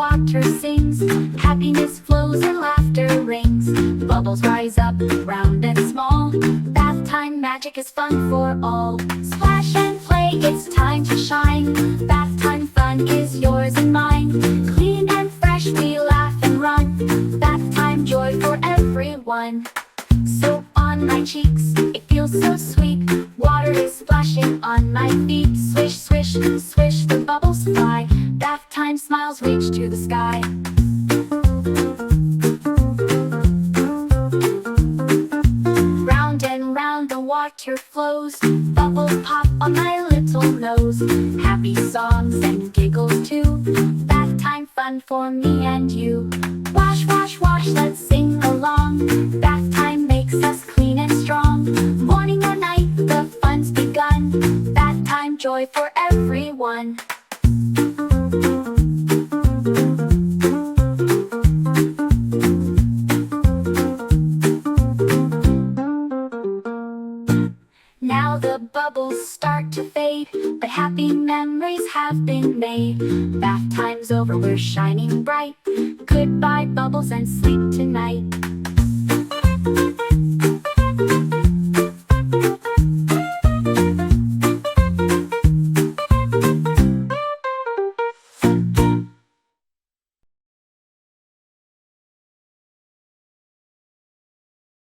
water sings, happiness flows and laughter rings. Bubbles rise up, round and small. Bath time magic is fun for all. Splash and play, it's time to shine. Bath time fun is yours and mine. Clean and fresh, we laugh and run. Bath time joy for everyone. Soap on my cheeks, it feels so sweet. Water is splashing on my feet. Swish, swish, swish, the bubbles fly. Bath time smiles reach to the sky. Round and round the water flows. Bubbles pop on my little nose. Happy songs and giggles too. Bath time fun for me and you. Wash, wash, wash, let's sing along. Bath time makes us clean and strong. Morning or night, the fun's begun. Bath time joy for everyone. Now the bubbles start to fade, but happy memories have been made. Bath time's over, we're shining bright. Goodbye bubbles and sleep tonight.